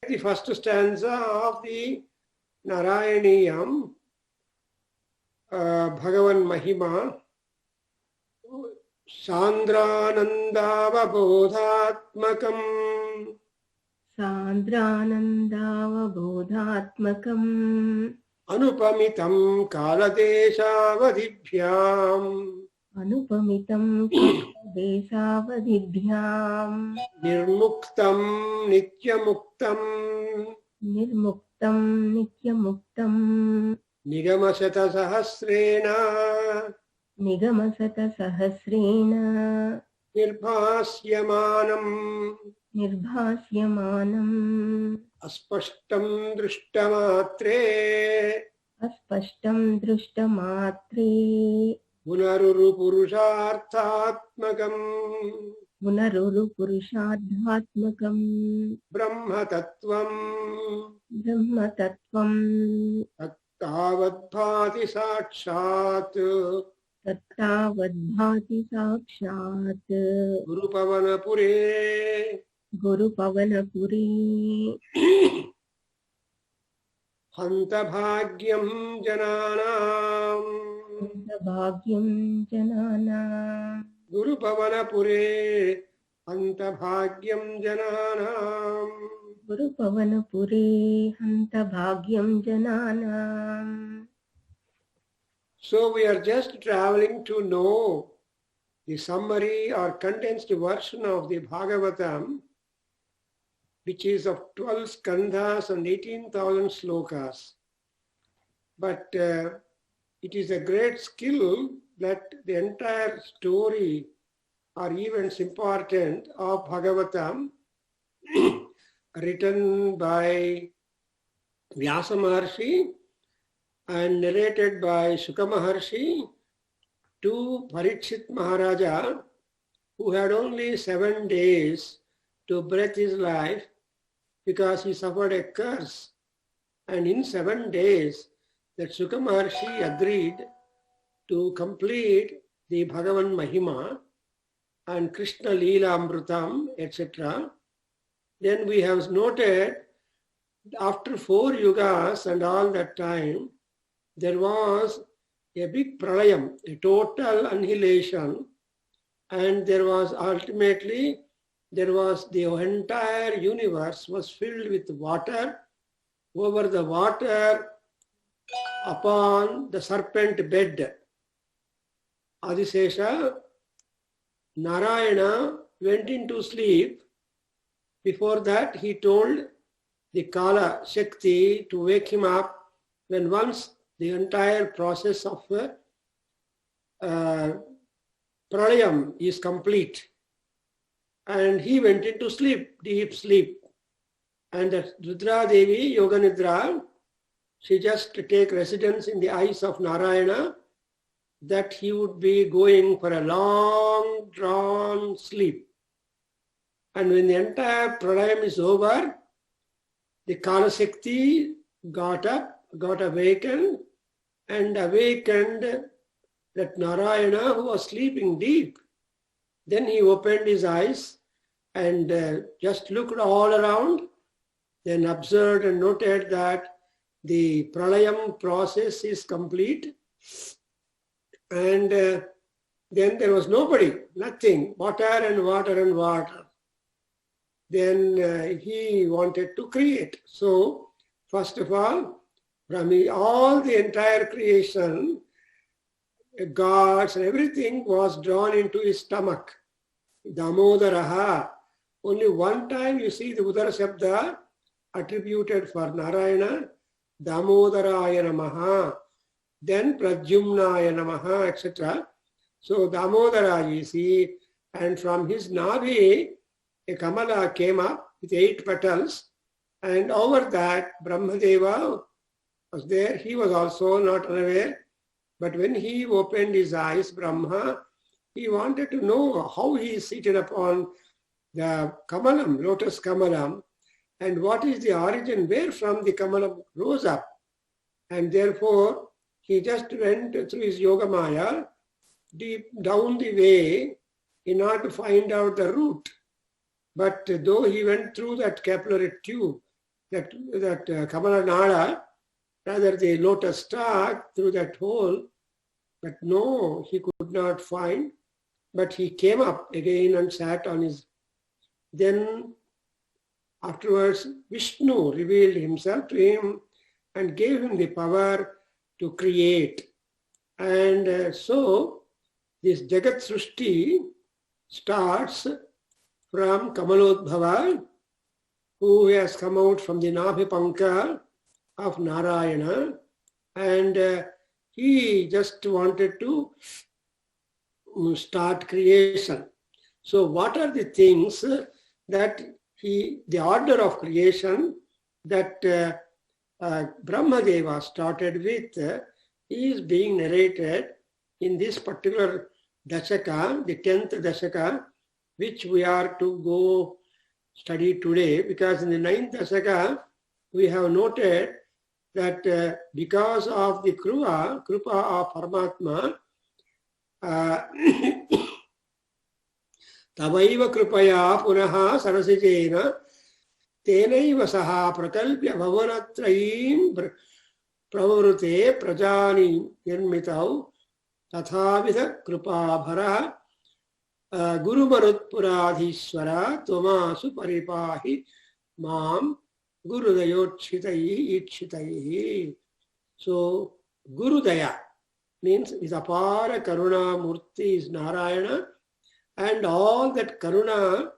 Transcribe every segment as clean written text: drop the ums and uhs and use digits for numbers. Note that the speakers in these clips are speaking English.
The first stanza of the Narayaniyam, Bhagavan Mahima, Sandranandavabodhatmakam. Sandranandavabodhatmakam. Anupamitam kaladeshavadibhyam. Anupamitam kaladeshavadibhyam. Nirmuktam nityamuktam. Nirmuktam nityamuktam. Nigamashata sahasrena. Nigamasata sahasrena. Nirbhasyamanam. Nirbhasyamanam. Aspashtam drushtamatre. Aspashtam drushtamatre. Punaruru purusharthatmakam. Punaruru purushadhatmakam. Brahma tattvam. Brahma tattvam. Tattavadbhati sakshat. Tattavadbhati sakshat. Guru pavanapure. Guru pavanapuri. Hanta bhagyam jananam. Bhagyam janana. Guru pavanapure. Hanta bhagyam jananam. Guru pavanapuri. Hanta bhagyam janana. So we are just traveling to know the summary or condensed version of the Bhagavatam, which is of 12 skandhas and 18,000 slokas. But it is a great skill that the entire story or events important of Bhagavatam written by Vyasa Maharshi and narrated by Shuka Maharshi to Parikshit Maharaja, who had only 7 days to breathe his life because he suffered a curse. And in 7 days, that Shuka Maharshi agreed to complete the Bhagavan Mahima and Krishna Leela Amrutam, etc. Then we have noted after 4 yugas and all that time, there was a big pralayam, a total annihilation, and there was ultimately, the entire universe was filled with water. Over the water, upon the serpent bed, Adisesha, Narayana went into sleep. Before that, he told the Kala Shakti to wake him up when once the entire process of pralayam is complete. And he went into sleep, deep sleep. And that Rudra Devi, Yoga Nidra, she just take residence in the eyes of Narayana, that he would be going for a long drawn sleep. And when the entire pralayam is over, the Kala Shakti got up, got awakened, and awakened that Narayana, who was sleeping deep. Then he opened his eyes and just looked all around, then observed and noted that the pralayam process is complete, and then there was nobody, nothing, water and water and water. Then he wanted to create. So, first of all, from all the entire creation, gods and everything was drawn into his stomach. Damodaraha. Only one time you see the Udara Shabda attributed for Narayana, Damodaraya Namaha, then Pradyumnaya Namaha, etc. So Damodara you see, and from his Navi, a Kamala came up with 8 petals, and over that Brahmadeva was there. He was also not unaware, but when he opened his eyes, Brahma, he wanted to know how he is seated upon the Kamalam, lotus Kamalam, and what is the origin, where from the Kamalam rose up. And therefore, he just went through his Yoga Maya, deep down the way, in order to find out the root. But though he went through that capillary tube, Kamala Nala, rather the lotus stalk, through that hole. But no, he could not find. But he came up again and sat on his. Then afterwards, Vishnu revealed himself to him and gave him the power to create. And so this Jagat Srushti starts from Kamalodbhava, who has come out from the Nabhipanka of Narayana, and he just wanted to start creation. So what are the things that the order of creation that Brahmadeva started with is being narrated in this particular Dashaka, the 10th Dashaka, which we are to go study today, because in the 9th Dashaka we have noted that because of the Kripa of Paramatma, Tavaiva Kripaya Punaha Sarasijena Tenaiva Saha Prakalpya Bhavanatrayim Pravarute Prajani Nirmitau Tathavitha Kripa Bhara Guru Marut Puradhishwara Tomasu Paripahi Mam Guru Dayotchitai Itchitai. So Guru Daya means is apara Karuna Murti is Narayana, and all that Karuna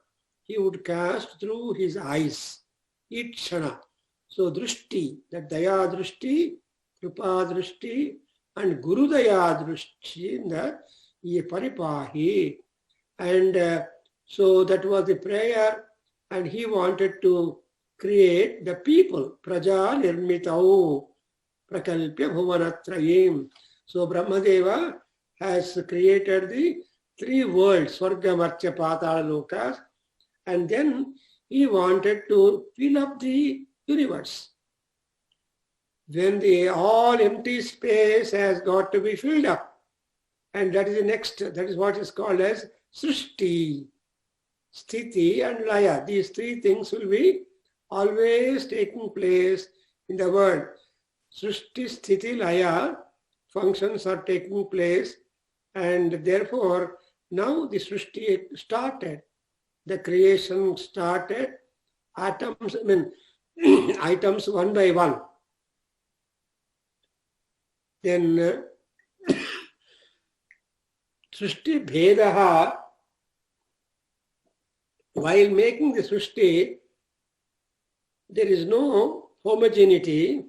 he would cast through his eyes, Itchana. So Drishti, that Daya Drishti, Kripa Drishti, and Guru Daya Drishti in the Paripahi. And so that was the prayer, and he wanted to create the people, Praja Nirmitau, Prakalpya Bhuvanatrayim. So Brahmadeva has created the 3 worlds, Swarga, Martya, Patala, Lokas, and then he wanted to fill up the universe. Then the all empty space has got to be filled up. And that is the next, that is what is called as Srishti, Sthiti and Laya. These 3 things will be always taking place in the world. Srishti, Sthiti, Laya functions are taking place, and therefore now the Srishti started. The creation started, atoms, items one by one. Then Srishti Bhedaha, while making the Srishti, there is no homogeneity.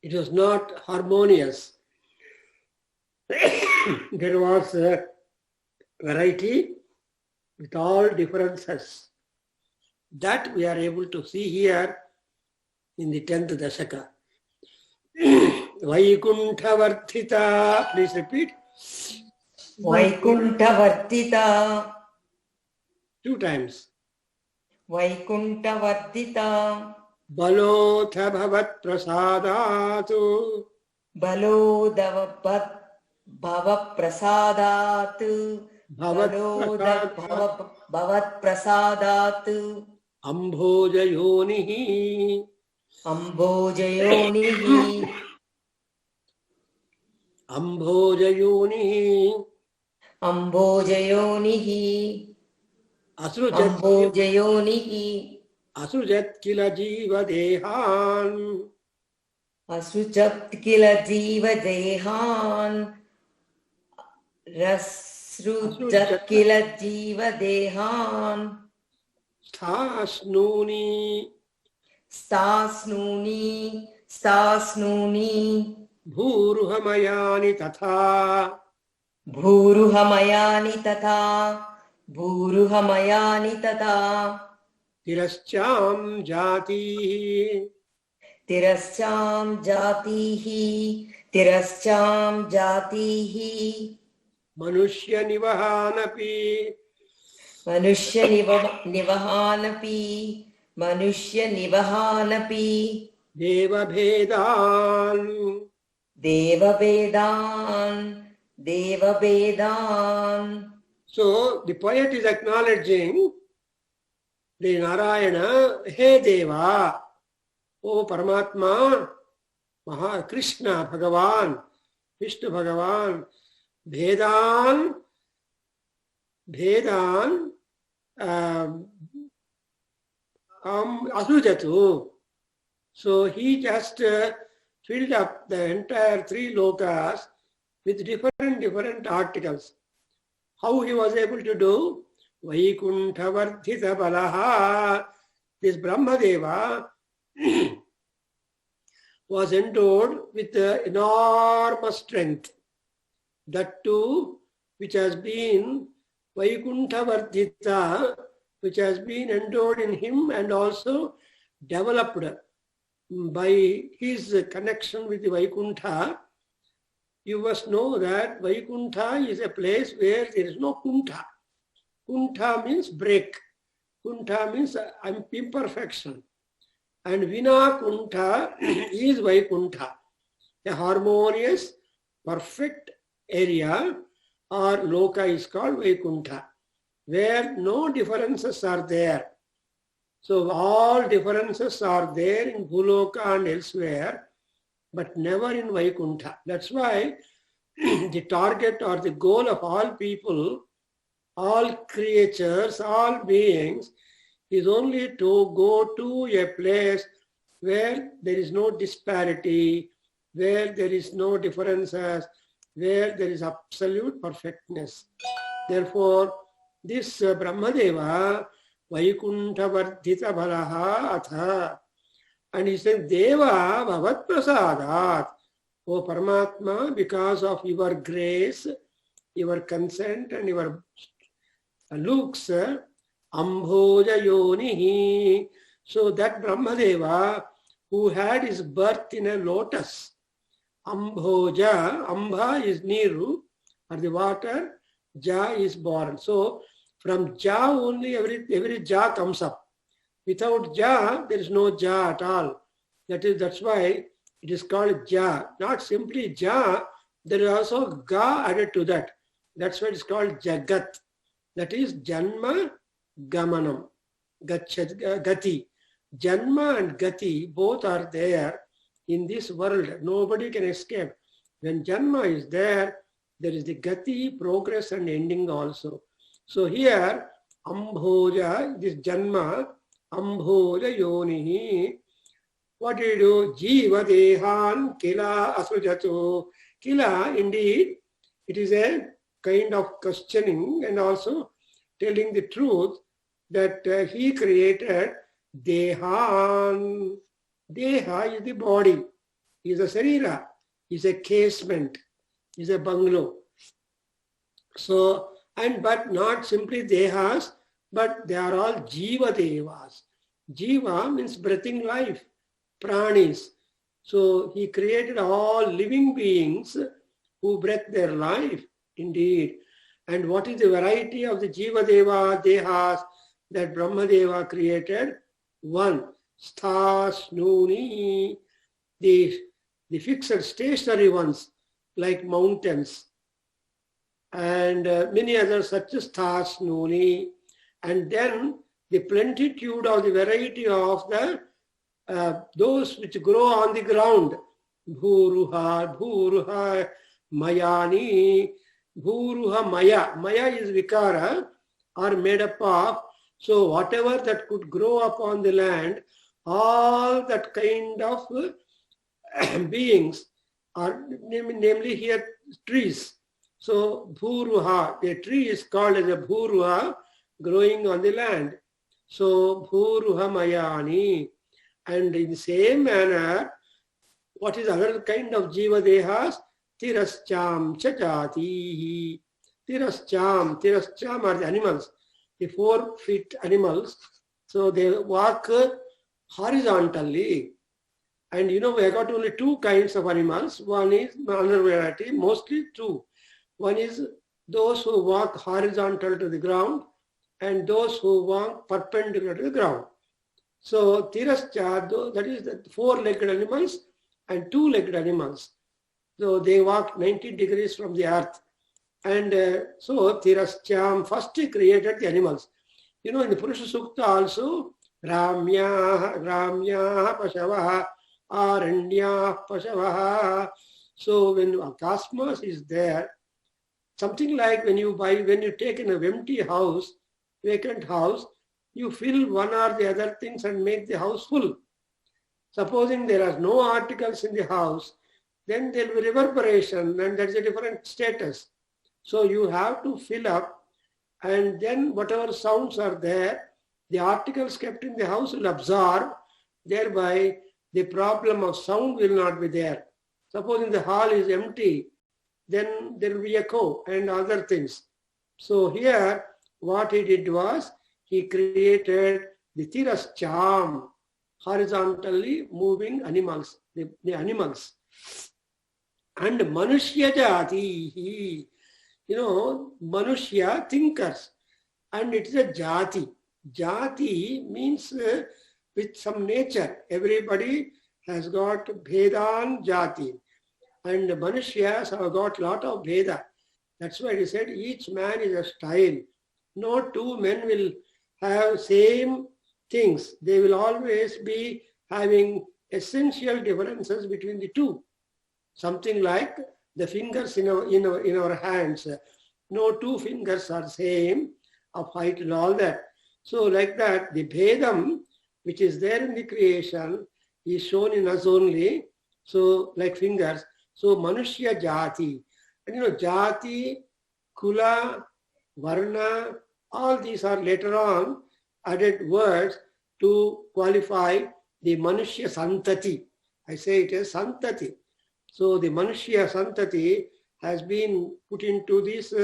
It was not harmonious. There was a variety with all differences. That we are able to see here in the 10th Dashaka. Vaikunthavarthita, please repeat. Vaikunthavarthita. 2 times. Vaikunthavarthita. Balotha bhavat prasadatu. Balodavapat bhavat prasadatu. Bhavat prasadatu. Ambhojayonihi. Ambhojayonihi. Ambhojayonihi. Ambhojayonihi. Asrujat kila jiva dehan. Asrujat kila jiva dehan. Rasrujat kila jiva dehan. Sthasnuni. Stasnuni. Stasnuni. Bhuruhamayani tatha. Bhuruhamayani tatha. Bhuruhamayani tatha. Tirascham jati. Tirascham jatihi. Tirascham jatihi. Manushya nivahanapi. Manushya nivahanapi. Manushya nivahanapi. Deva Bhedan. Deva Vedan. Deva Vedan. So the poet is acknowledging the Narayana, Hey Deva, O Paramatma, Krishna Bhagavan, Vishnu Bhagavan, Bhedan Asujatu. So he just filled up the entire three lokas with different articles. How he was able to do? Vaikuntha Vardhita Balaha. This Brahmadeva was endowed with enormous strength. That too, which has been Vaikuntha Vardhita, which has been endowed in him and also developed by his connection with the Vaikuntha. You must know that Vaikuntha is a place where there is no Kuntha. Kuntha means break. Kuntha means imperfection. And Vina Kuntha is Vaikuntha, a harmonious, perfect area or loka is called Vaikuntha, where no differences are there. So all differences are there in Bhuloka and elsewhere, but never in Vaikuntha. That's why the target or the goal of all people, all creatures, all beings, is only to go to a place where there is no disparity, where there is no differences, where there is absolute perfectness. Therefore, this Brahmadeva, Vaikuntha Vardhita Balaha Atha, and he said, Deva Bhavat Prasadat, O Paramatma, because of your grace, your consent and your looks, Ambhoja Yonihi. So that Brahmadeva, who had his birth in a lotus, Ambhoja, Ambha is Niru, or the water, Ja is born. So from Ja only every Ja comes up. Without Ja, there is no Ja at all. That's why it is called Ja. Not simply Ja, there is also Ga added to that. That's why it is called Jagat. That is Janma Gamanam. Gati. Janma and Gati both are there in this world. Nobody can escape. When Janma is there, there is the Gati, progress and ending also. So here, Ambhoja, this Janma, Ambhoja Yonihi. What do you do? Jiva Dehan Kila Asujatu. Kila, indeed, it is a kind of questioning and also telling the truth that he created Dehan. Deha is the body, is a sarira, is a casement, is a bungalow. So, but not simply Dehas, but they are all Jiva Devas. Jiva means breathing life, pranis. So he created all living beings who breathe their life, indeed. And what is the variety of the Jiva Deva Dehas that Brahmadeva created? One, Sthas, Nuni, the fixed stationary ones like mountains, and many others such as Sthas, Nuni, and then the plenitude of the variety of the those which grow on the ground. Bhuruha, Mayani, Bhuruha, Maya. Maya is Vikara, are made up of. So whatever that could grow up on the land, all that kind of beings are namely here trees. So Bhuruha, a tree is called as a Bhuruha, growing on the land. So Bhuruha Mayani. And in the same manner, what is other kind of Jiva Dehas? Tirascham Chachati. Tirascham are the animals, the 4 feet animals. So they walk horizontally. And we have got only 2 kinds of animals. One is another variety, mostly 2. One is those who walk horizontal to the ground and those who walk perpendicular to the ground. So Tirascha, that is the 4-legged animals and 2-legged animals. So they walk 90 degrees from the earth. And so Tirascham, first he created the animals. In the Purusha Sukta also, Ramyah Pashavaha, Aranyah Pashavaha. So when a cosmos is there, something like when you take in an empty house, vacant house, you fill one or the other things and make the house full. Supposing there are no articles in the house, then there will be reverberation, and that's a different status. So you have to fill up, and then whatever sounds are there, the articles kept in the house will absorb, thereby the problem of sound will not be there. Supposing the hall is empty, then there will be echo and other things. So here, what he did was, he created the Tirascham, horizontally moving animals, the animals. And Manushya Jati, Manushya, thinkers. And it is a Jati. Jati means with some nature. Everybody has got Bhedan Jati. And the Manushyas have got lot of Bheda. That's why he said each man is a style. No two men will have same things. They will always be having essential differences between the two. Something like the fingers in our hands. No two fingers are same of height and all that. So like that, the Bhedam, which is there in the creation, is shown in us only. So like fingers. So Manushya Jati. And Jati, Kula, Varna, all these are later on added words to qualify the Manushya Santati. I say it as Santati. So the Manushya Santati has been put into these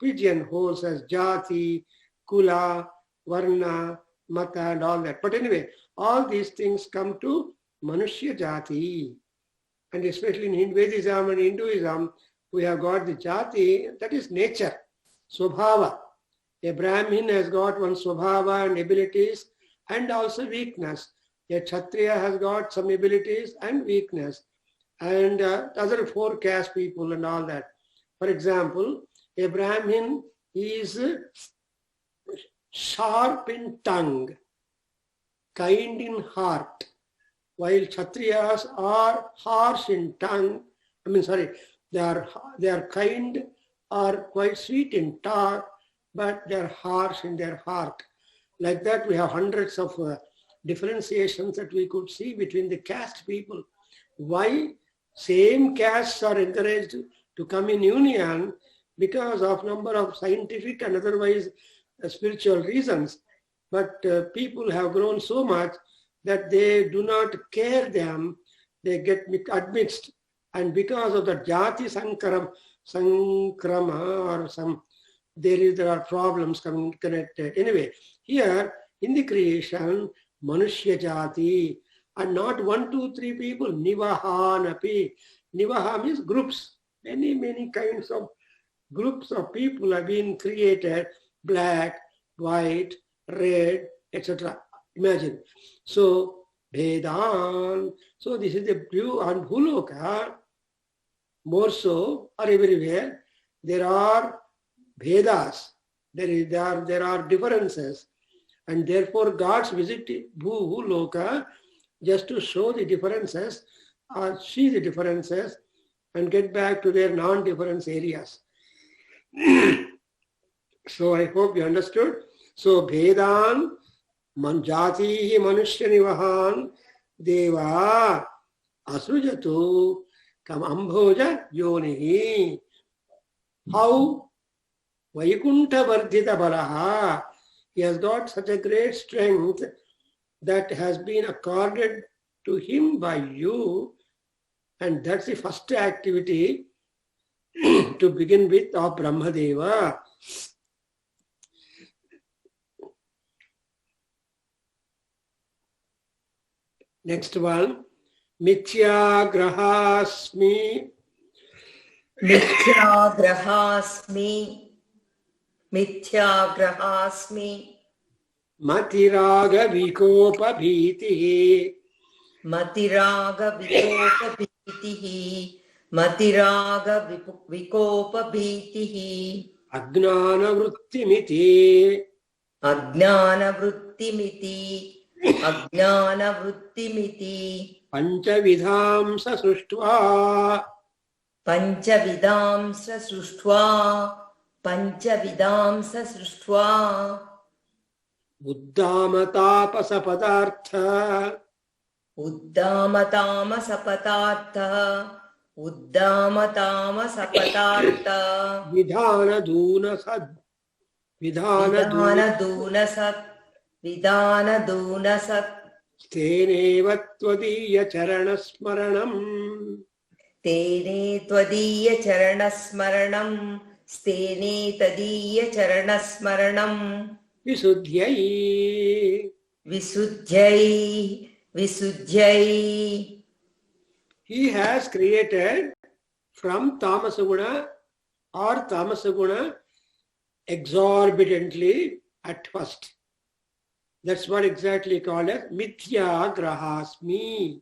pigeonholes as Jati, Kula, Varna, Mata and all that. But anyway, all these things come to Manushya Jati. And especially in Vedism and Hinduism, we have got the Jati, that is nature, Swabhava. A Brahmin has got one Swabhava and abilities and also weakness. A Kshatriya has got some abilities and weakness. And other four caste people and all that. For example, a Brahmin is sharp in tongue, kind in heart, while Kshatriyas are harsh in tongue. They are kind or quite sweet in talk, but they are harsh in their heart. Like that, we have hundreds of differentiations that we could see between the caste people. Why same castes are encouraged to come in union? Because of number of scientific and otherwise spiritual reasons. But people have grown so much that they do not care them, they get admixed. And because of the Jati Sankrama or some, there are problems connected. Anyway, here in the creation, Manushya Jati, and not 1, 2, 3 people, Nivahanapi. Nivaha means groups. Many kinds of groups of people have been created, black, white, red, etc. Imagine. So, Vedan. So this is the view on Bhuloka. More so, or everywhere, there are Vedas. There are differences. And therefore, gods visit Bhuloka just to show the differences or see the differences and get back to their non-difference areas. So I hope you understood. So Vedan, Manjati Manushya Nivahan, Deva, Asujatu, Kam Ambhoja Yonihi. How Vaikunta Vardhita Balaha, he has got such a great strength that has been accorded to him by you, and that's the first activity to begin with of Brahmadeva. Next one, Mithyagrahasmi. Mithyagrahasmi. Matiraga Vikopa Bhitihi. Matiraga Vikopa Bhitihi. Matiraga Vikopa Bhitihi. Ajnana Vrittimiti. अज्ञानवृत्तिमिति अज्ञानवृत्तिमिति पञ्चविधां स सृष्ट्वा पञ्चविधां स सृष्ट्वा पञ्चविधां स सृष्ट्वा उद्दामतापसपदार्थ उद्दामतामसपदार्थः उद्दामतामसपदार्थ विधानदूनसद् विधानदूनसत् विधानदूनसत् तेनेव त्वदीयचरणस्मरणम् तेने त्वदीयचरणस्मरणं स्तेने तदीयचरणस्मरणं विशुद्ध्यै विशुद्ध्यै विशुद्ध्यै. He has created from tamasaguna or tamasaguna exorbitantly at first. That's what exactly called as mithya grahasmi.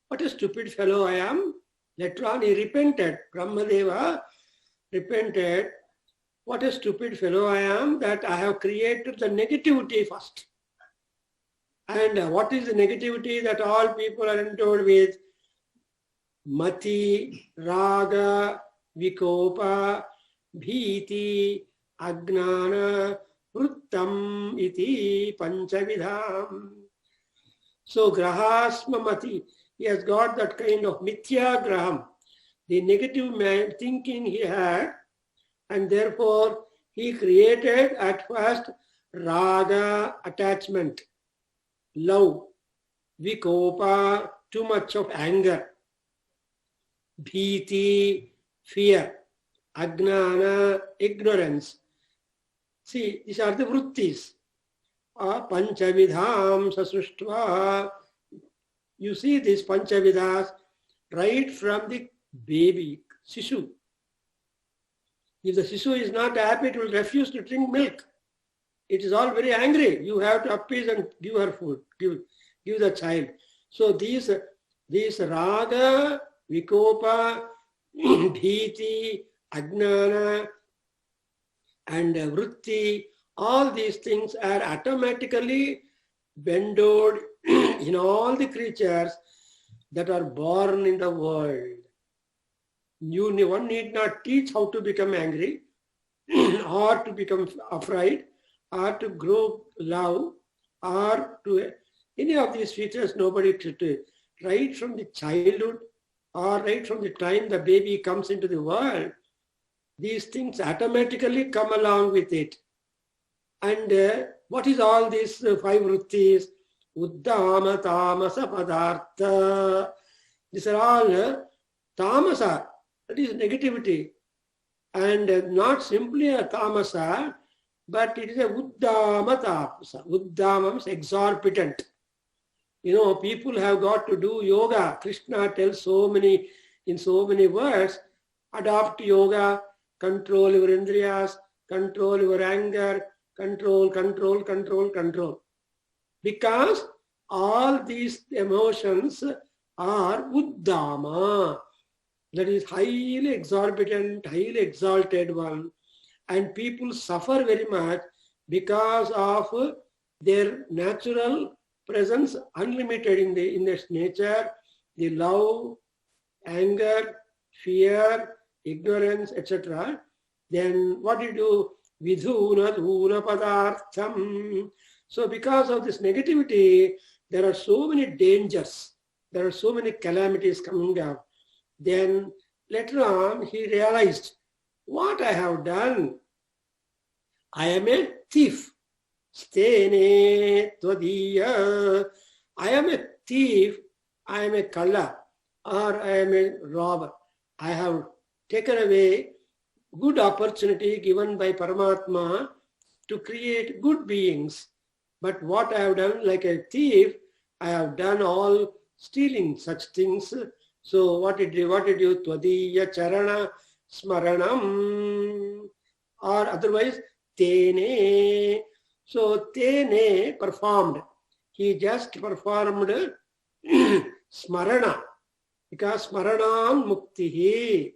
What a stupid fellow I am. Later on he repented. Brahmadeva repented. What a stupid fellow I am that I have created the negativity first. And what is the negativity that all people are endowed with? Mati, raga, vikopa, bhiti, agnana, vrittam iti panchavidham. So grahasma mati, he has got that kind of mithya graham, the negative thinking he had, and therefore he created at first raga, attachment, love, vikopa, too much of anger, bhiti, fear, agnana, ignorance. See, these are the vrittis. Panchavidham sasruštva. You see these panchavidhas right from the baby, Sishu. If the Sishu is not happy, it will refuse to drink milk. It is all very angry. You have to appease and give her food, give the child. So these raga, vikopa, bhiti, agnana, and vritti, all these things are automatically bestowed in all the creatures that are born in the world. One need not teach how to become angry or to become afraid or to grow love or to any of these features. Nobody to right from the childhood or right from the time the baby comes into the world, these things automatically come along with it. And what is all these five vrittis? Uddama, tamasa, padartha. These are all tamasa, that is negativity. And not simply a tamasa, but it is a uddama tamasa. Uddama means exorbitant. You know, people have got to do yoga. Krishna tells in so many words, adopt yoga, control your indriyas, control your anger, control. Because all these emotions are uddama, that is highly exorbitant, highly exalted one. And people suffer very much because of their natural presence, unlimited in their nature, the love, anger, fear, ignorance, etc. Then what do you do? Vidhuna dhuna padartham. So because of this negativity, there are so many dangers, there are so many calamities coming up. Then later on, he realized, what I have done? I am a thief. Stene tvadiya. I am a thief, I am a kalla, or I am a robber. I have taken away good opportunity given by Paramatma to create good beings. But what I have done, like a thief, I have done all stealing such things. So what did you? Tvadiya charana smaranam, or otherwise tene. So tene performed. He just performed smarana, because smaranam muktihi.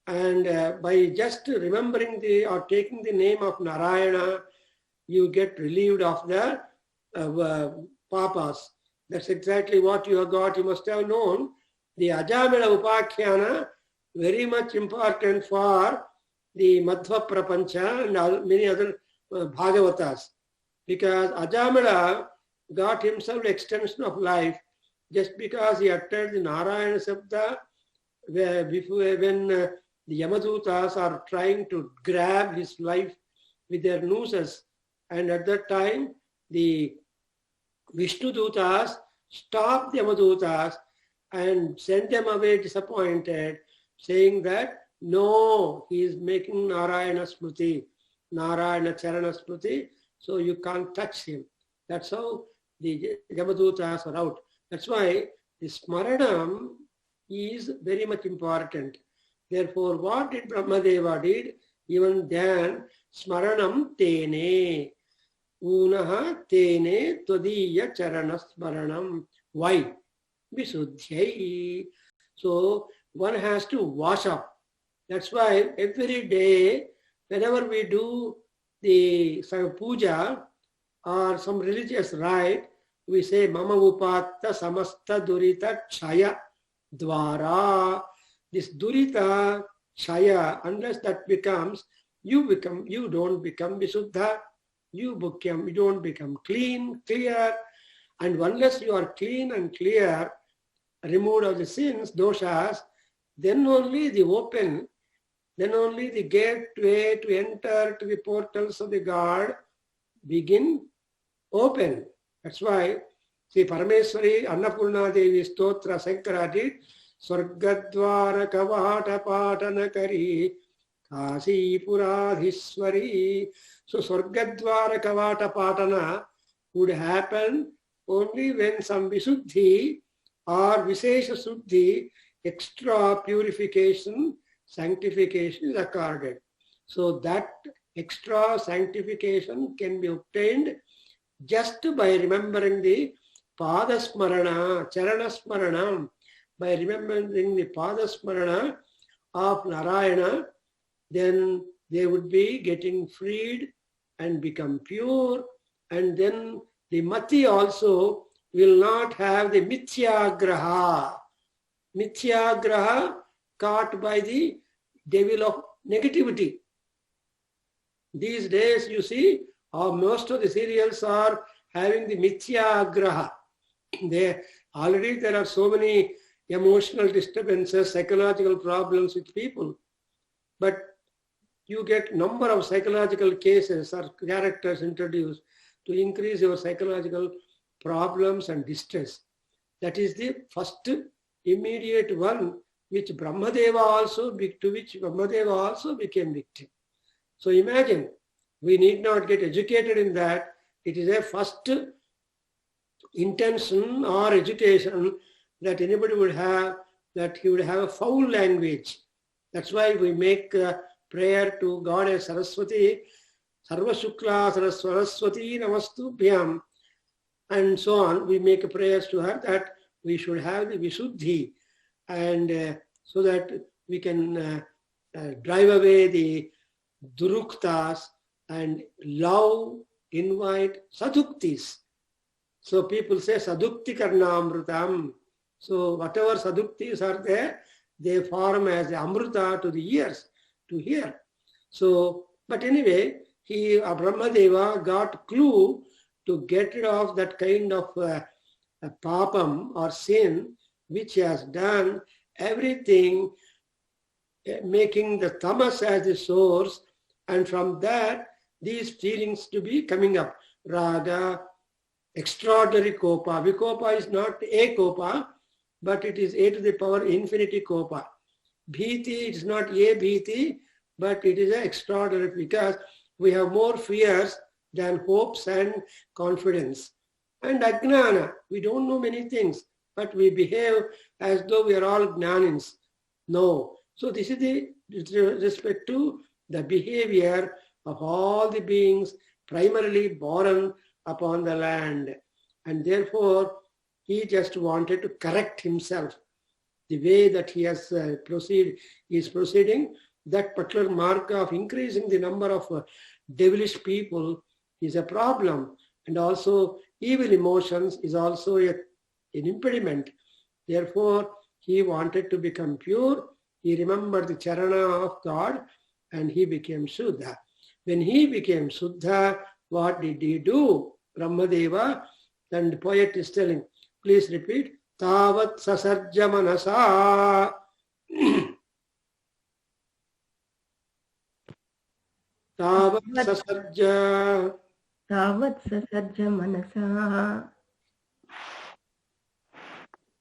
And by just remembering or taking the name of Narayana, you get relieved of the papas. That's exactly what you have got. You must have known the Ajamila Upakhyana, very much important for the Madhva Prapancha and many other Bhagavatas. Because Ajamila got himself extension of life just because he uttered the Narayana Sabda when the Yamadutas are trying to grab his life with their nooses. And at that time, the Vishnudutas stopped the Yamadutas and sent them away disappointed, saying that, no, he is making Narayana Smriti, Narayana Charana Smriti, so you can't touch him. That's how the Yamadutas are out. That's why the Smaranam is very much important. Therefore, what did Brahmadeva did? Even then, Smaranam Tene. Unaha Tene Tvadiya Charana Smaranam. Why? Visuddhyai. So, one has to wash up. That's why every day, whenever we do the puja or some religious rite, we say Mama Upatta Samasta Durita Chaya Dwara. This Durita Chaya, unless that becomes, you don't become Visuddha, you don't become clean, clear, and unless you are clean and clear, removed of the sins, doshas, then only the gateway to enter to the portals of the God begin open. That's why Sri Parameswari Annapurna Devi Stotra Sankara did Swargadvara Kavata Patana Kari Kasi Puradhishwari. So Swargadvara Kavata Patana would happen only when some Visuddhi or Vishesha Suddhi, extra purification, sanctification is accorded. So that extra sanctification can be obtained just by remembering the Padasmarana, Charanasmarana. By remembering the Padasmarana of Narayana, then they would be getting freed and become pure, and then the Mati also will not have the Mithyagraha. Mithyagraha caught by the devil of negativity. These days, you see, most of the serials are having the Mithyagraha. There are so many emotional disturbances, psychological problems with people. But you get number of psychological cases or characters introduced to increase your psychological problems and distress. That is the first immediate one which Brahmadeva also became victim. So imagine, we need not get educated in that. It is a first intention or education that anybody would have, that he would have a foul language. That's why we make prayer to Goddess Saraswati, Sarva Shukla Saraswati Namastubhyam, and so on. We make prayers to her that we should have the Visuddhi, and so that we can drive away the Duruktas and love, invite Saduktis. So people say Sadukti Karnamrutam. So whatever Saduktis are there, they form as the Amruta to the ears to hear. So, but anyway, Brahmadeva got clue to get rid of that kind of papam or sin which he has done, everything making the tamas as the source, and from that these feelings to be coming up. Raga, extraordinary kopa. Vikopa is not a kopa, but it is a to the power infinity kopa. Bhiti is not a bhiti, but it is an extraordinary, because we have more fears than hopes and confidence. And ajnana, we don't know many things, but we behave as though we are all jnanins. No. So this is the respect to the behavior of all the beings primarily born upon the land. And therefore, he just wanted to correct himself. The way that he has is proceeding, that particular mark of increasing the number of devilish people is a problem, and also evil emotions is also an impediment. Therefore, he wanted to become pure. He remembered the charana of God and he became Shuddha. When he became Shuddha, what did he do? Brahmadeva, and the poet is telling, please repeat, Tavat sasarja manasa. Tavat sasarja. तावत् ससर्ज मनसा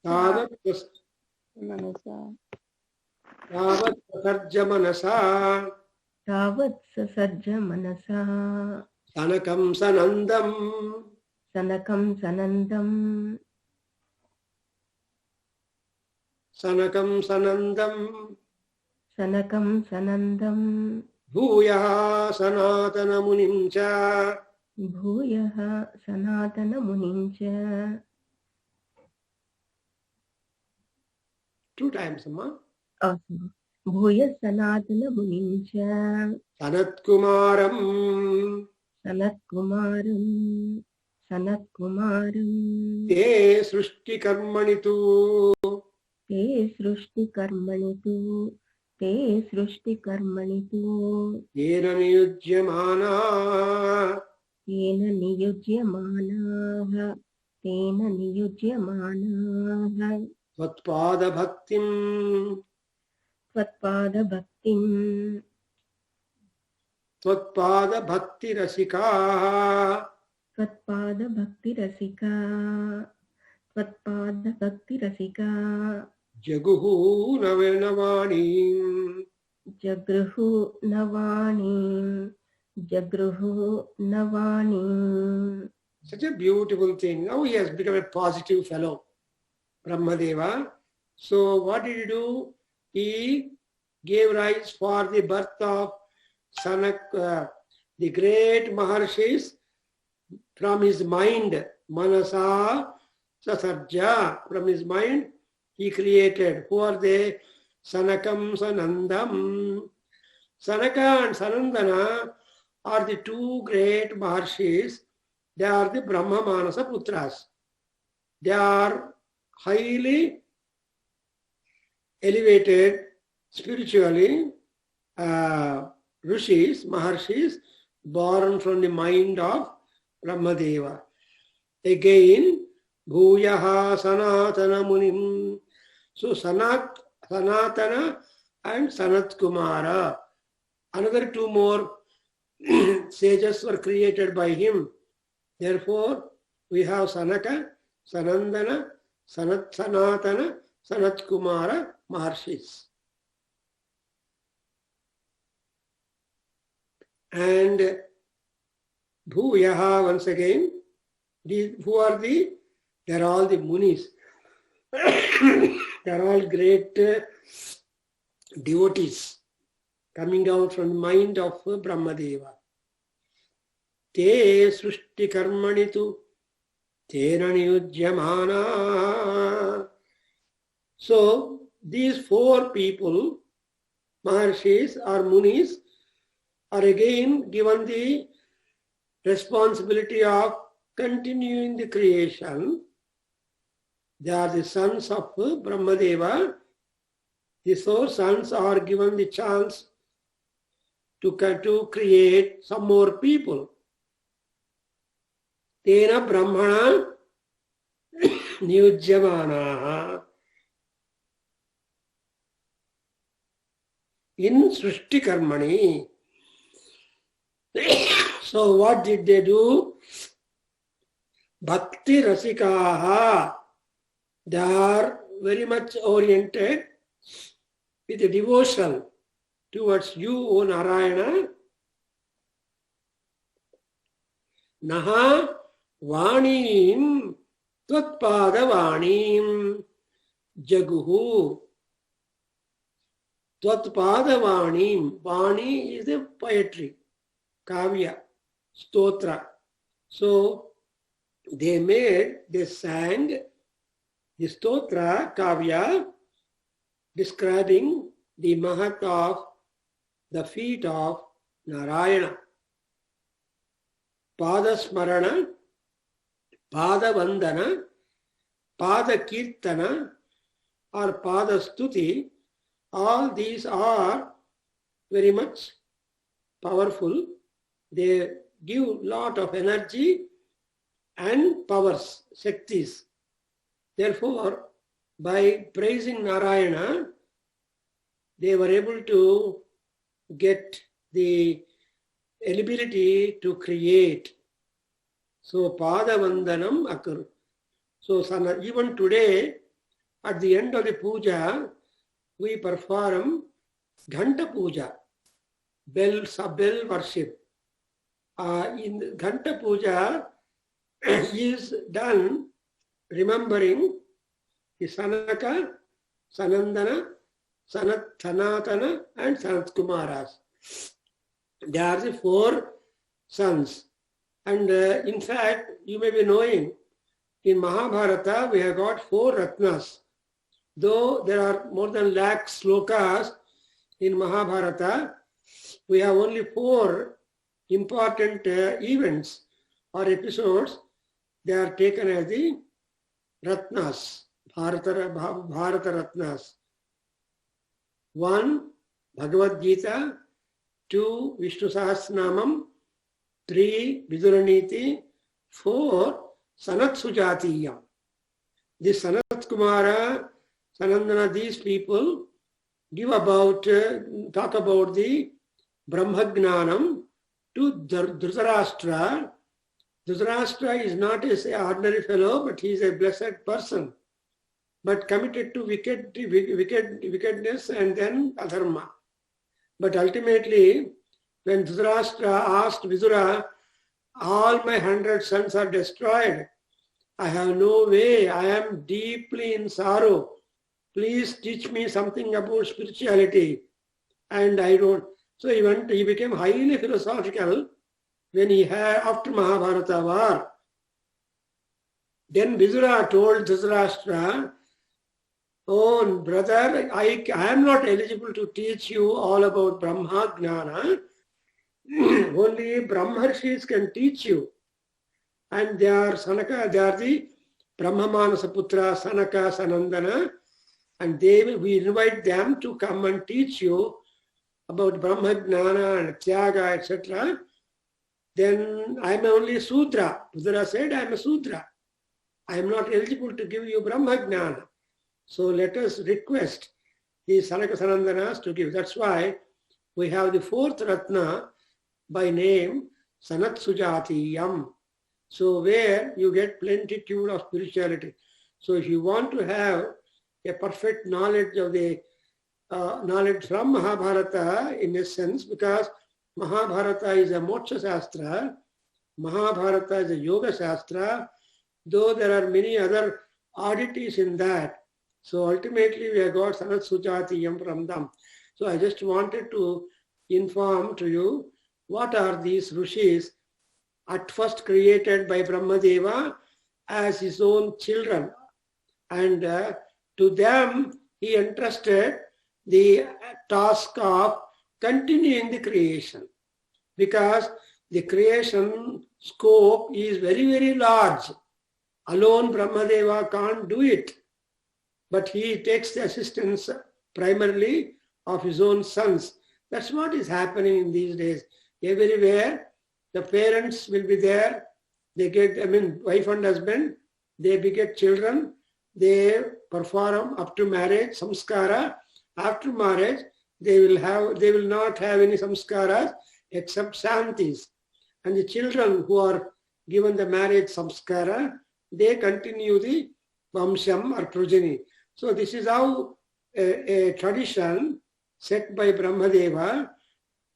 Tavat sasarja manasa. तावत् ससर्ज मनसा Sanakam sanandam. सनकं सनन्दं Sanakam sanandam. सनकं सनन्दं Bhuyaha sanatana munim cha. भूयः सनातनमुनिं च 2 times, Amma. भूयः सनातनमुनिं च Sanatkumaram. सनत्कुमारं Te srushti karmanitu. ते सृष्टिकर्मणि तु Yena niyujyamana. तेन नियुज्यमानाः Tvatpada bhaktim. Tvatpada bhakti rasika. त्वत्पादभक्तिरसिका Jaguhu navanavanim. जगृहु नवाणीं Such a beautiful thing. Now he has become a positive fellow, Brahmadeva. So what did he do? He gave rise for the birth of Sanak, the great Maharshis from his mind, Manasa Sasarja, from his mind he created. Who are they? Sanakam Sanandam. Sanaka and Sanandana are the 2 great Maharshis. They are the Brahma Manasa Putras. They are highly elevated spiritually rishis, maharshis, born from the mind of Brahmadeva. Again, Bhuyaha Sanatana Munim. So Sanatana and Sanat Kumara. Another 2 more sages were created by him. Therefore, we have Sanaka, Sanandana, Sanatana, Sanat Kumara Maharshis. And Bhuyaha, once again, who are the? They are all the Munis. They are all great devotees coming out from the mind of Brahmadeva. Te srushti karmanitu tena niyujyamana. So these 4 people, Maharshis or Munis, are again given the responsibility of continuing the creation. They are the sons of Brahmadeva. These 4 sons are given the chance to create some more people. Tena Brahmana Niyujyamana. In Srishti Karmani. So what did they do? Bhakti Rasikaha. They are very much oriented with a devotion towards you, O Narayana. Naha Vanim Tvatpada Vanim Jaguhu. Tvatpada Vanim. Vani is the poetry, Kavya, Stotra. So they sang the Stotra, Kavya, describing the Mahat of the feet of Narayana. Padasmarana, Padavandana, Padakirtana or Padastuti, all these are very much powerful. They give lot of energy and powers, Shaktis. Therefore, by praising Narayana, they were able to get the ability to create. So, Padavandanam occur. So, even today, at the end of the puja, we perform Ghanta Puja, bell worship. In Ghanta Puja is done remembering the Sanaka, Sanandana, Sanatana and Sanat Kumaras. They are the 4 sons. And in fact, you may be knowing, in Mahabharata, we have got 4 Ratnas. Though there are more than lakh slokas in Mahabharata, we have only 4 important events or episodes. They are taken as the Ratnas, Bharata Ratnas. 1, Bhagavad Gita. 2, Vishnu Sahasranamam. 3, Viduraniti. 4, Sanat Sujatiyam. This Sanat Kumara, Sanandana, these people talk about the Brahmagnanam to Dhritarashtra. Dhritarashtra is not an ordinary fellow, but he is a blessed person, but committed to wickedness and then adharma. But ultimately, when Dhritarashtra asked Vidura, all my 100 sons are destroyed. I have no way. I am deeply in sorrow. Please teach me something about spirituality. And I don't. So he became highly philosophical when he had, after Mahabharata war. Then Vidura told Dhritarashtra, oh brother, I am not eligible to teach you all about Brahma Gnana. Only Brahmarshis can teach you. And they are Sanaka, they are the Brahmamanasa Putra, Sanaka, Sanandana. And we invite them to come and teach you about Brahma Gnana and Tyaga, etc. Then I am only Sudra. Vidura said, I am a Sudra. I am not eligible to give you Brahma Gnana. So let us request the Sanaka Sanandanas to give. That's why we have the 4th Ratna by name Sanat Sujatiyam. So where you get plenitude of spirituality. So if you want to have a perfect knowledge of the knowledge from Mahabharata in a sense, because Mahabharata is a Moksha Shastra, Mahabharata is a Yoga Shastra, though there are many other oddities in that. So ultimately we have got Sanat Sujatiyam from them. So I just wanted to inform to you what are these Rishis at first created by Brahmadeva as his own children. And to them he entrusted the task of continuing the creation, because the creation scope is very, very large. Alone Brahmadeva can't do it, but he takes the assistance primarily of his own sons. That's what is happening in these days. Everywhere the parents will be there, they get, wife and husband, they beget children, they perform up to marriage, samskara. After marriage, they will not have any samskaras except shantis. And the children who are given the marriage samskara, they continue the vamsham or progeny. So this is how a tradition set by Brahmadeva,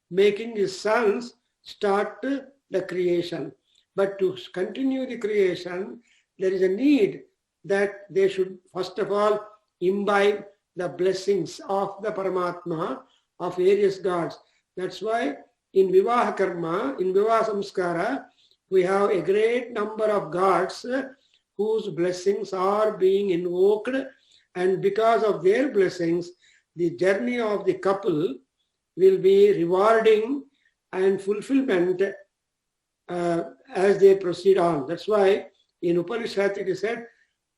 making his sons start the creation. But to continue the creation, there is a need that they should first of all imbibe the blessings of the Paramatma, of various gods. That's why in Vivaha Karma, in Vivaha Samskara, we have a great number of gods whose blessings are being invoked, and because of their blessings, the journey of the couple will be rewarding and fulfillment as they proceed on. That's why in Upanishad it is said,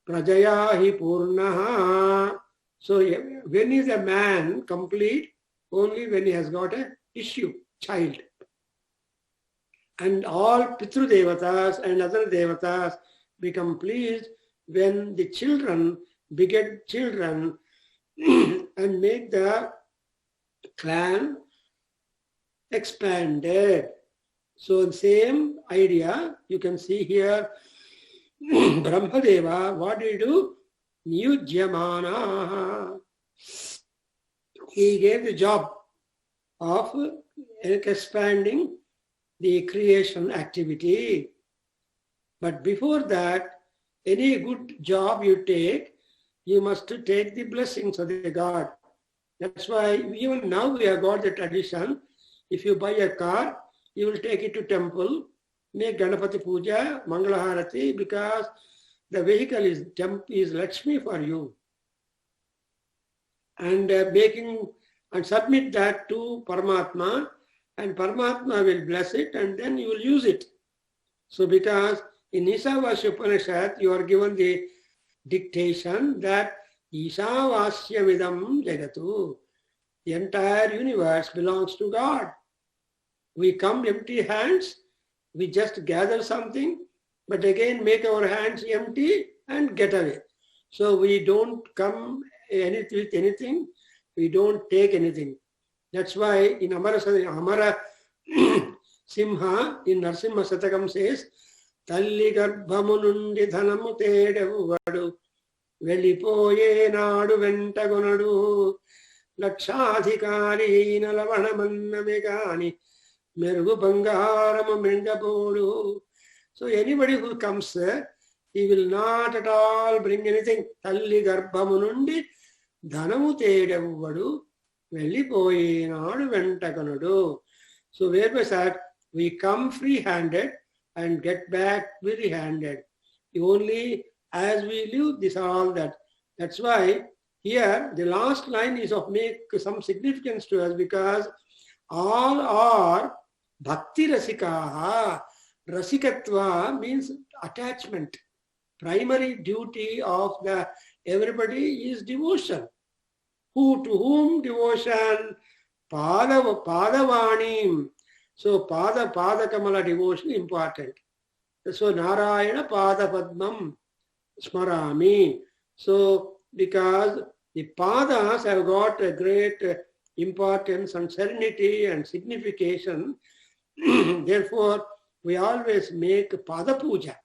Prajaya hi purnaha. So when is a man complete? Only when he has got a issue, child. And all Pitru Devatas and other Devatas become pleased when the children beget children and make the clan expanded. So the same idea you can see here. Brahmadeva, what did he do? Niyujyamana. He gave the job of expanding the creation activity. But before that, any good job you take, you must take the blessings of the God. That's why even now we have got the tradition. If you buy a car, you will take it to temple, make Ganapati Puja, Mangalaharati, because the vehicle is Lakshmi for you. And submit that to Paramatma, and Paramatma will bless it, and then you will use it. So because in Ishavasya Upanishad, you are given the dictation that Ishavasya Vidam Jagatu, the entire universe belongs to God. We come empty hands, we just gather something, but again make our hands empty and get away. So we don't come with anything, we don't take anything. That's why in Amara Simha, in Narsimha Satakam says, Talli Garbhamunundi Dhanamu Tedavadu, Velipoye Nadu Ventagonadu, Lakshadhikari Nalavanamana Megani, Mergu Bangarama Mrindapodu. So anybody who comes there, he will not at all bring anything. Talli Garbhamunundi Dhanamu Tedavadu, Velipoye Nadu Ventagonadu. So whereby that we come free-handed and get back very-handed. Only as we live, this all that. That's why here the last line is of make some significance to us, because all are bhakti rasikaha. Rasikatva means attachment. Primary duty of the everybody is devotion. To whom devotion? Padavanim. So Pada Kamala devotion important. So Narayana Pada Padmam Smarami. So because the Padas have got a great importance and serenity and signification, therefore we always make Pada Puja.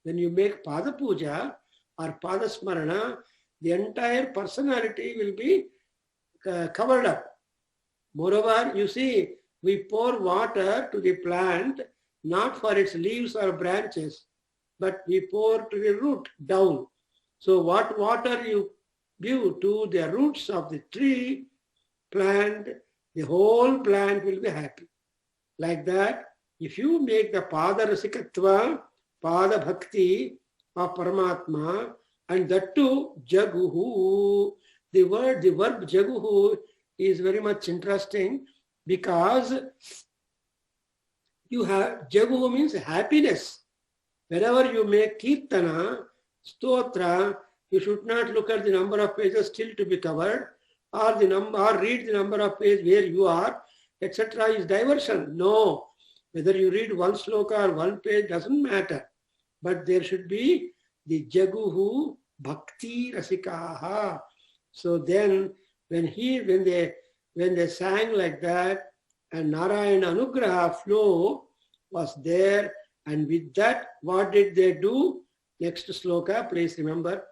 When you make Pada Puja or Pada Smarana, the entire personality will be covered up. Moreover, you see, we pour water to the plant, not for its leaves or branches, but we pour to the root down. So what water you give to the roots of the tree, plant, the whole plant will be happy. Like that, if you make the Pada Rasikatva, Pada Bhakti of Paramatma, and that too, Jaguhu, the verb Jaguhu is very much interesting, because you have, Jaguhu means happiness. Whenever you make Kirtana, Stotra, you should not look at the number of pages still to be covered, or read the number of pages where you are, etc. is diversion. No. Whether you read one sloka or one page doesn't matter. But there should be the Jaguhu Bhakti Rasikaha. So then when they sang like that, and Narayana Anugraha flow was there, and with that, what did they do? Next sloka, please remember.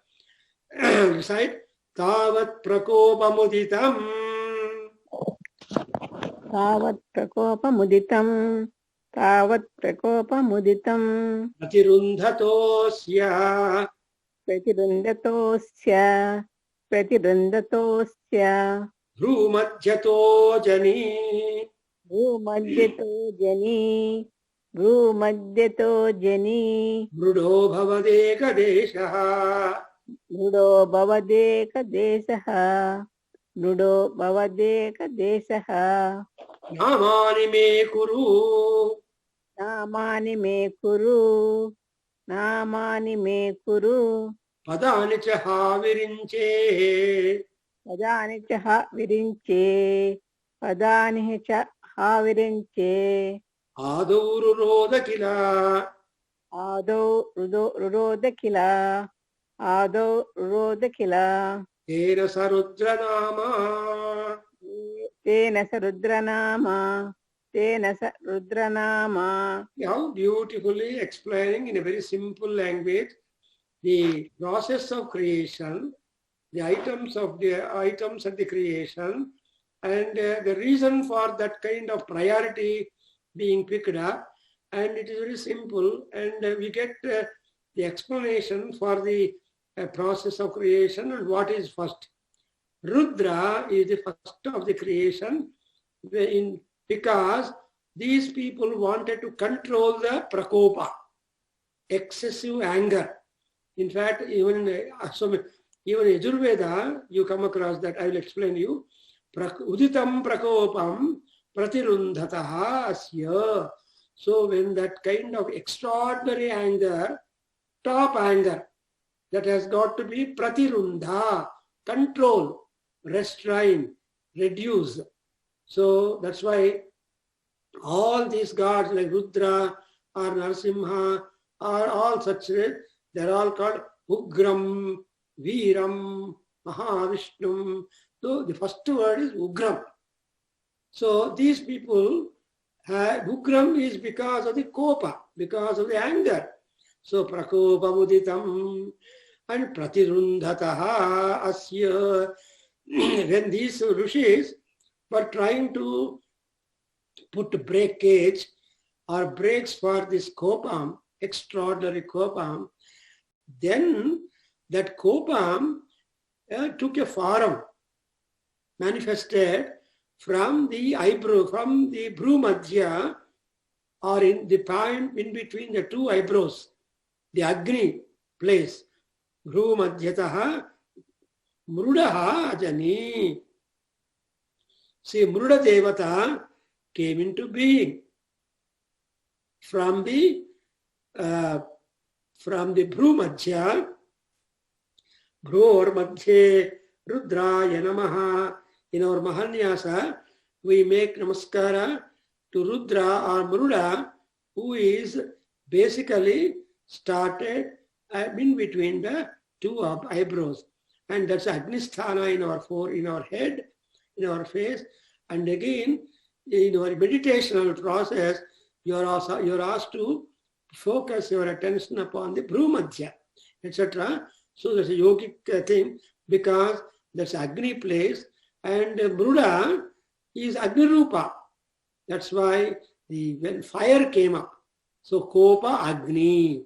Recite. Tavat prakopamuditam. Tavat prakopamuditam. Tavat prakopamuditam. Pratirundhatosya. Pratirundatosya. Pratirundatosya. Bhrumadhyato jani. Bhumadhyato jani. Bhumadhyato jani. Mrudo bhavadeka deshaha. Mrudo bhavadeka desaha. Mrudo bhavadeka desaha. Namani me kuru. నామాని మే కురు పదాని చ విరించే పదాని చ విరించే ఆదౌ రురోద కిల ఆదౌ రురోద కిల తేన స రుద్రనామా తేన స రుద్రనామా. How beautifully explaining in a very simple language the process of creation, the items of the creation, and the reason for that kind of priority being picked up. And it is very simple, and we get the explanation for the process of creation and what is first. Rudra is the first of the creation because these people wanted to control the prakopa, excessive anger. In fact, even Yajurveda, you come across that. I will explain to you. Uditam prakopam pratirundhataha asya. So when that kind of extraordinary anger, top anger, that has got to be pratirundha, control, restrain, reduce. So that's why all these gods like Rudra or Narasimha or all such, they're all called Ugram, Veeram, Mahavishnum. So the first word is Ugram. So these people, Ugram is because of the kopa, because of the anger. So prakopa muditam and pratirundhataha asya. When these rishis were trying to put breakage or breaks for this kopam, extraordinary kopam, then that kopam took a form, manifested from the eyebrow, from the bhrumadhya, or in the point in between the two eyebrows, the Agni place. Bhrumadhyataha mrudaha ajani. See, Mruda Devata came into being from the Bhrumadhya, Bhror Madhye Rudraya Namaha. In our Mahanyasa, we make namaskara to Rudra or Mruda, who is basically started in between the two eyebrows. And that's Agnisthana in our head, in our face. And again, in our meditational process, you're asked to focus your attention upon the Bhrumadhya, etc. So there's a yogic thing, because that's Agni place, and Mruda is Agni Rupa. That's why when fire came up, so Kopa Agni,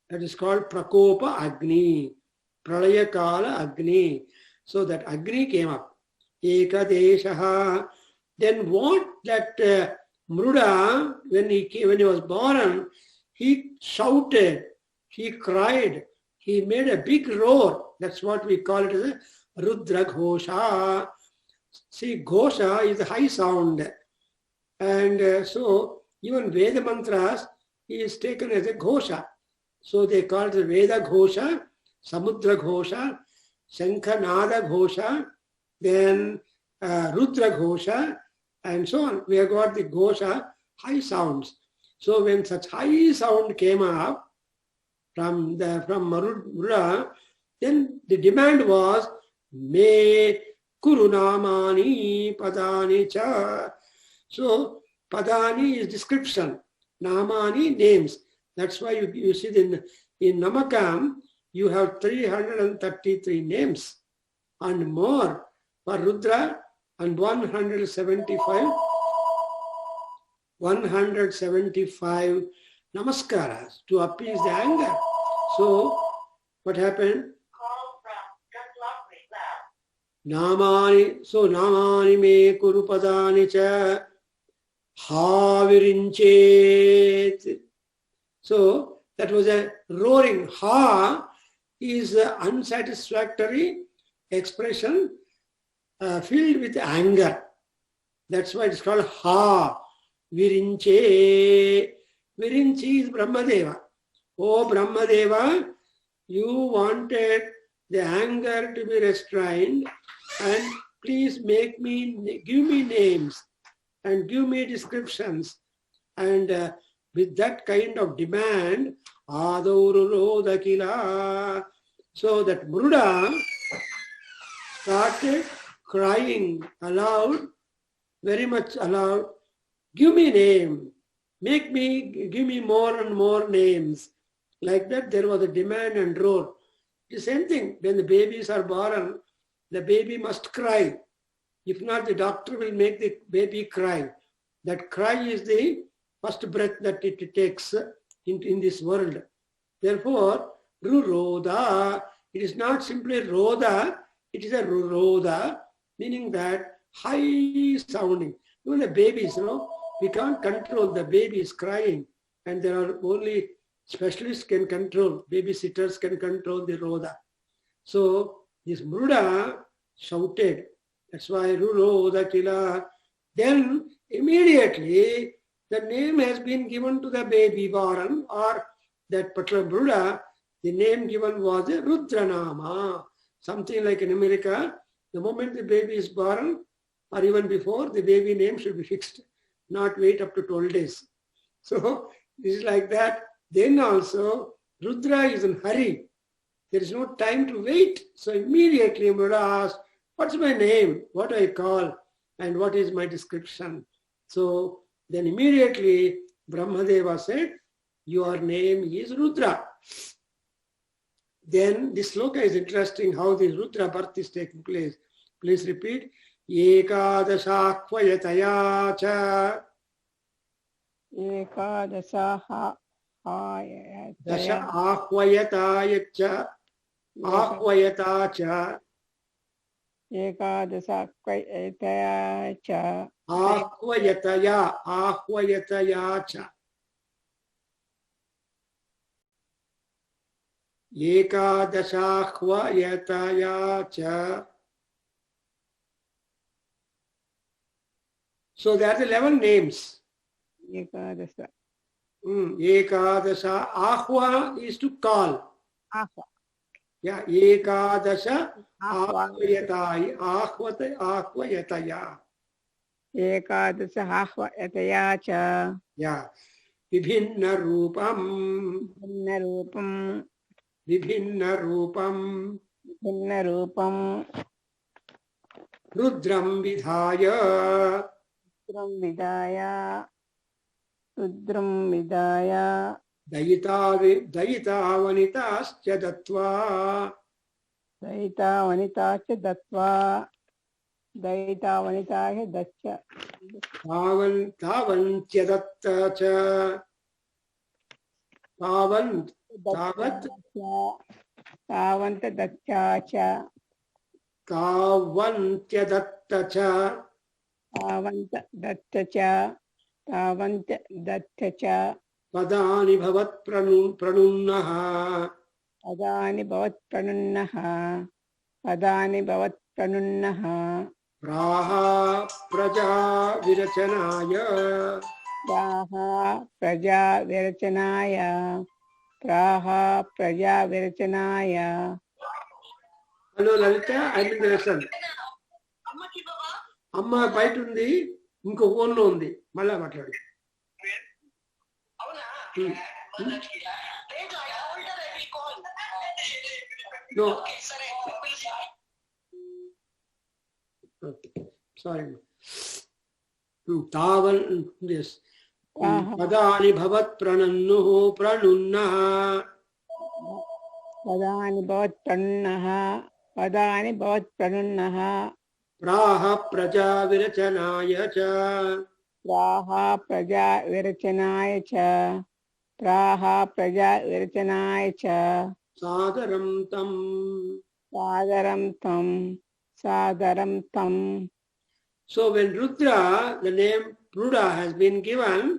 that is called Prakopa Agni, Pralaya Kala Agni. So that Agni came up. Ekadeshaha. Then what that Mruda, when he was born, he shouted, he cried, he made a big roar. That's what we call it as a Rudra Ghosha. See, Ghosha is a high sound. And so even Veda mantras is taken as a Ghosha. So they call it Veda Ghosha, Samudra Ghosha, Shankhanada Ghosha, then Rudra Ghosha, and so on. We have got the Ghosha, high sounds. So when such high sound came up from Mruda, then the demand was Me Kurunamani Padani Cha. So Padani is description, Namani names. That's why you see in Namakam, you have 333 names and more for Rudra, and 175 namaskaras to appease the anger. So what happened? Namani me kuru padani cha havirinchet. So that was a roaring. Ha is an unsatisfactory expression filled with anger. That's why it's called ha. Virinche. Virinchi is Brahmadeva. Oh Brahmadeva, you wanted the anger to be restrained, and please give me names and give me descriptions. And with that kind of demand, Adauru Kila. So that Mruda started crying aloud, very much aloud, give me name, give me more and more names. Like that, there was a demand and roar. The same thing, when the babies are born, the baby must cry. If not, the doctor will make the baby cry. That cry is the first breath that it takes in this world. Therefore, Ruroda, it is not simply Roda, it is a Ruroda, meaning that high sounding. Even the babies, we can't control the babies crying, and there are only specialists can control, babysitters can control the Roda. So this Mruda shouted, that's why Ruroda Kila. Then immediately the name has been given to the baby born, or that particular Mruda, the name given was a Rudranama. Something like in America, the moment the baby is born, or even before, the baby name should be fixed, not wait up to 12 days. So this is like that. Then also, Rudra is in hurry. There is no time to wait. So immediately Mruda asked, what's my name? What do I call? And what is my description? So then immediately Brahmadeva said, your name is Rudra. Then this sloka is interesting how this Rudra birth is taking place. Please repeat. Ekadashahvayataya cha. Ekadasaha Dasha ahvayataya cha. Ahvayata cha. Ekadasakvayataya cha. Ahvayataya cha. Ekadashahvayataya cha. So there are 11 names. Ekadasa. Ekadasha. Ahva is to call. Ahva. Yeah, Ekadasha ahvayataya. Ahvayataya. Ekadasa ahvayataya cha. Yeah. Vibhinna rupam. Bhinna rupam. Vibhinna rupam. Bhinna rupam. Rudram vidhaya. Rudram vidaya. Rudram vidaya. Dayita vanitascha dattva. Dayita vanitacha dattva. Dayita vanitacha dacha. Tavantya datta cha. Tavat. Tavanta dacha cha. Tavantya datta cha. Tavanta datta cha. Tavanta datta cha. Padani bhavat pranunnaha. Padani bhavat pranunnaha. Padani bhavat pranunnaha. Praha praja virachanaya. Praha praja virachanaya. Praha praja virachanaya. Hello Lalita, I'm in the lesson. Amma bite undi, inko phone lo undi. Malla matladu. No. Okay. Sorry. Tavan, yes. Padani bhavat pranannuhu pranunnaha. Padani bhavat pranunnaha. Padani bhavat pranunnaha. Praha praja virachanaya cha. Praha praja virachanaya cha. Praha praja virachanaya cha. Sadaram tam. Sadaram tam. Sadaram tam. So when Rudra, the name Mruda has been given,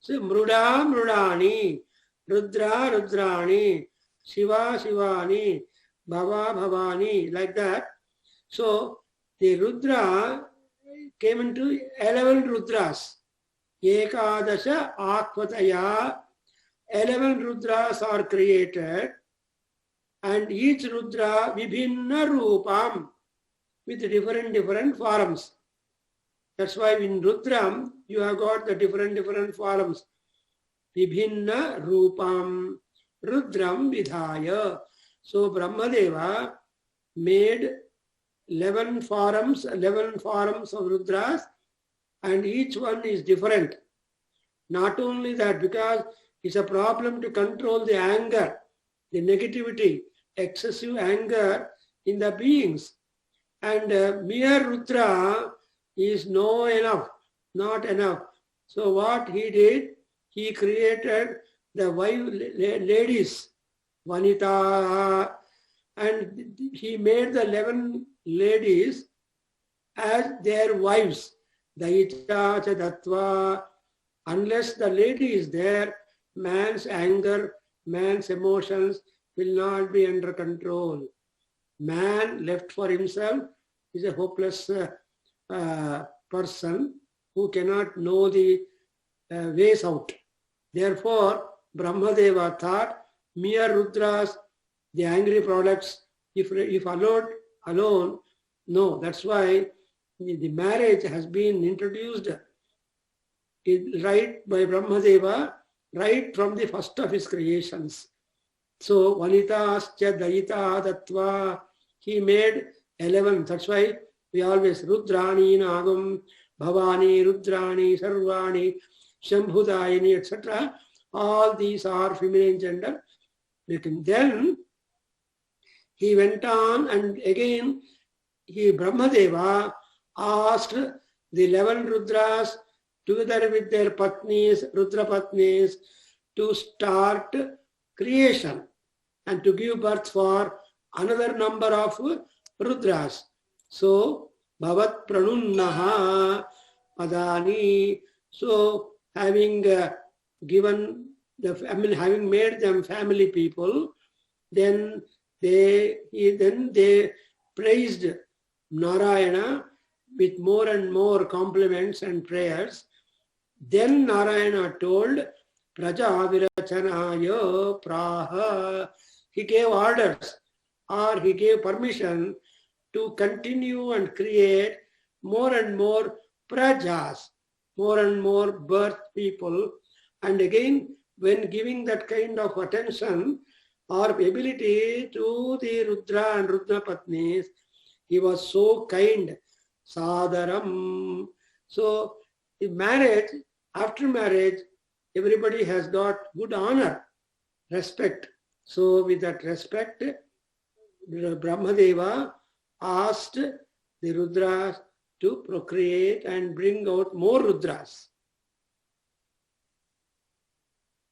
so Mruda Mrudani, Rudra Rudrani, Shiva Shivani, Bhava Bhavani, like that. So the Rudra came into 11 Rudras. ekadasha akvataya, 11 Rudras are created, and each Rudra vibhinna rupam, with different forms. That's why in Rudram you have got the different forms. Vibhinna rupam Rudram vidhaya. So Brahmadeva made 11 forms of Rudras, and each one is different. Not only that, because it's a problem to control the anger, the negativity, excessive anger in the beings. And mere Rudra is not enough. So what he did, he created the wife ladies, Vanita, and he made the 11 ladies as their wives. Daita cha dattva. Unless the lady is there, man's anger, man's emotions will not be under control. Man left for himself is a hopeless person who cannot know the ways out. Therefore, Brahmadeva thought mere Rudras, the angry products, if alone, no. That's why the marriage has been introduced right by Brahmadeva, right from the first of his creations. So, Vanitascha Daita Dattva, he made 11. That's why we always Rudrani Nagam, Bhavani, Rudrani, Sarvani, Shambhudayani, etc. All these are feminine gender. Then he went on, and again Brahmadeva asked the 11 Rudras together with their Patnis, Rudra Patnis, to start creation and to give birth for another number of Rudras. So, Bhavat Pranunnaha Padani. So, having having made them family people, then they praised Narayana with more and more compliments and prayers. Then Narayana told Praja Virachanaya Praha. He gave orders, or he gave permission to continue and create more and more prajas, more and more birth people. And again, when giving that kind of attention or ability to the Rudra and Rudra Patnis, he was so kind, Sadaram. So, in marriage, after marriage, everybody has got good honor, respect. So, with that respect, Brahmadeva asked the Rudras to procreate and bring out more Rudras.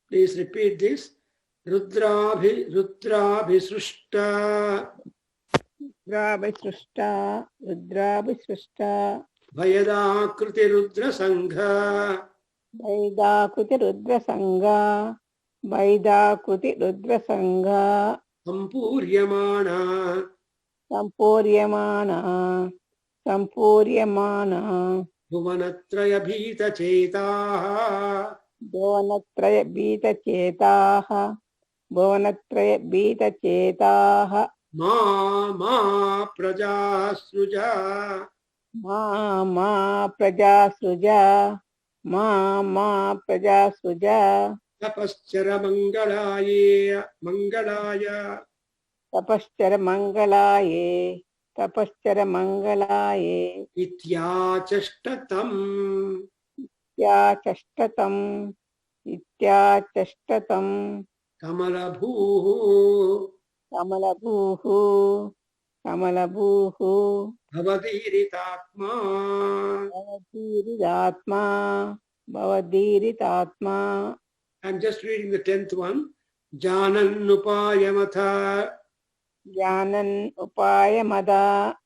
Please repeat this. Rudrabhisrushta. Rudrabhisrushta. Vayadakriti Rudra Sangha. Vaidakriti Rudra Sangha. Vaidakriti Rudra Sangha. Sampuryamana. Sampuryamana. Sampuryamana. Bhuvanatraya Bhita Chetaha. Bhuvanatraya Bhita Chetaha. Bhuvanatraya Bhita Chetaha. Ma Praja Sruja. Ma Praja Sruja. Ma Praja Sruja. Tapaschara Mangalaya. Tapaschara Mangalaye. Tapaschara Mangalaye. Ityachashtatam. Ityachashtatam. Ityachashtatam. Kamalabhuhu. Kamalabhuhu. Kamalabhuhu. Bhavadiritatma. Bhavadiritatma. Bhavadiritatma. I'm just reading the 10th one. Janannupayamatha. Janan upayamada.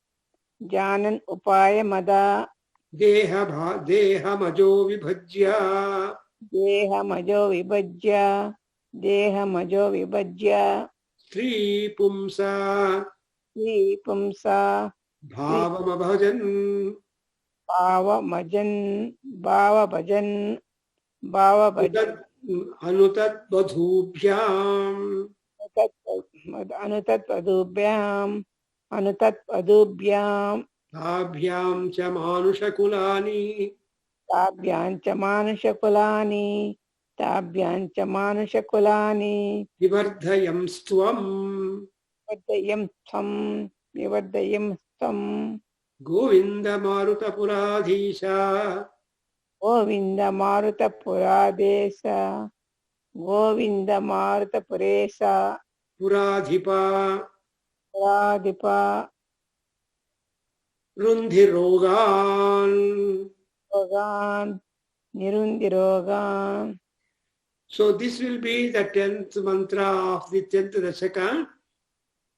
Janan upayamada. Dehamajo vibhajya. Dehamajo vibhajya. Dehamajo vibhajya. Sri Pumsa. Sri Pumsa. Bhavamabhajan. Bhava Bhajan. Anutat badhubhyam अनुतत् पदुभ्याम ताभ्याम cha manushakulani ताभ्याञ्च मानुषकुलानि ताभ्याञ्च मानुषकुलानि vivardhayam stvam वर्धयं त्वं विवर्धयं त्वं Govinda Maruta Puradhisha Govind मारुतपुरादेश Govind मारुतपुरेश Puradhipa पुराधिप Rundhirogan. रोगान् निरुन्दिरोगान्. So this will be the 10th mantra of the 10th Dashaka,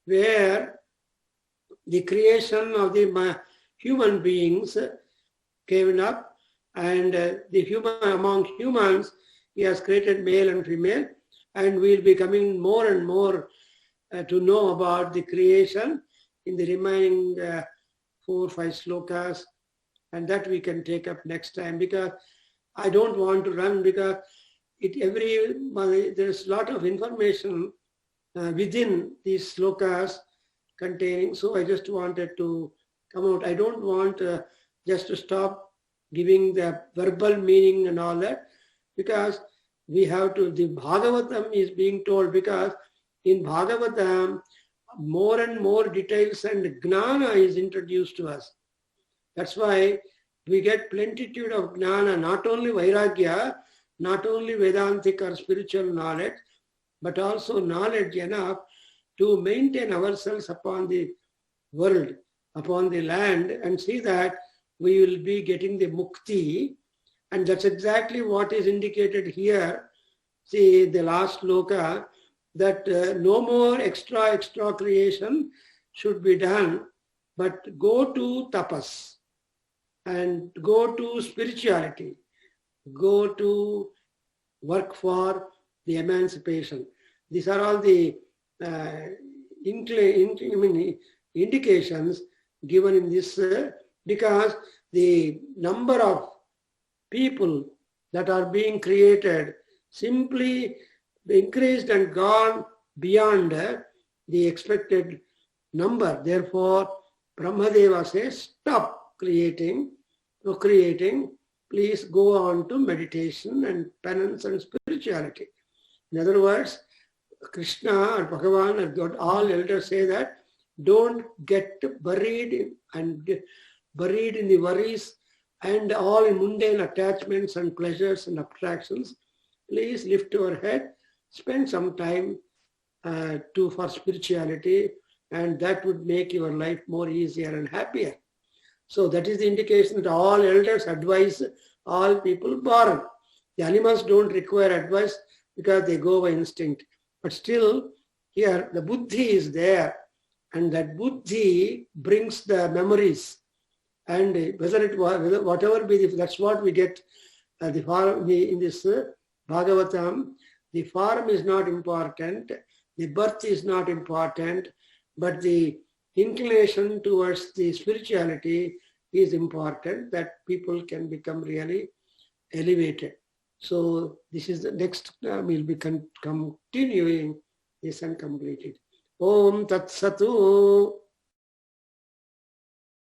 where the creation of the human beings came up, and among humans he has created male and female, and we'll be coming more and more to know about the creation in the remaining 4 or 5 slokas, and that we can take up next time, because I don't want to run, because there's a lot of information within these slokas containing, so I just wanted to come out. I don't want just to stop giving the verbal meaning and all that, because we have to, the Bhagavatam is being told, because in Bhagavatam more and more details and gnana is introduced to us. That's why we get plenitude of gnana, not only vairagya, not only Vedantic or spiritual knowledge, but also knowledge enough to maintain ourselves upon the world, upon the land, and see that we will be getting the mukti. And that's exactly what is indicated here. See the last loka, that no more extra creation should be done, but go to tapas and go to spirituality, go to work for the emancipation. These are all the indications given in this, because the number of people that are being created simply increased and gone beyond the expected number. Therefore, Brahmadeva says, stop procreating, please go on to meditation and penance and spirituality. In other words, Krishna or Bhagavan or God, all elders say that don't get buried in the worries and all in mundane attachments and pleasures and abstractions. Please lift your head, spend some time for spirituality, and that would make your life more easier and happier. So that is the indication that all elders advise all people born. The animals don't require advice because they go by instinct. But still, here the buddhi is there, and that buddhi brings the memories. And whatever be, that's what we get the form in this Bhagavatam. The form is not important, the birth is not important, but the inclination towards the spirituality is important, that people can become really elevated. So this is the next, we'll be continuing this and completed. Om Tat Satu.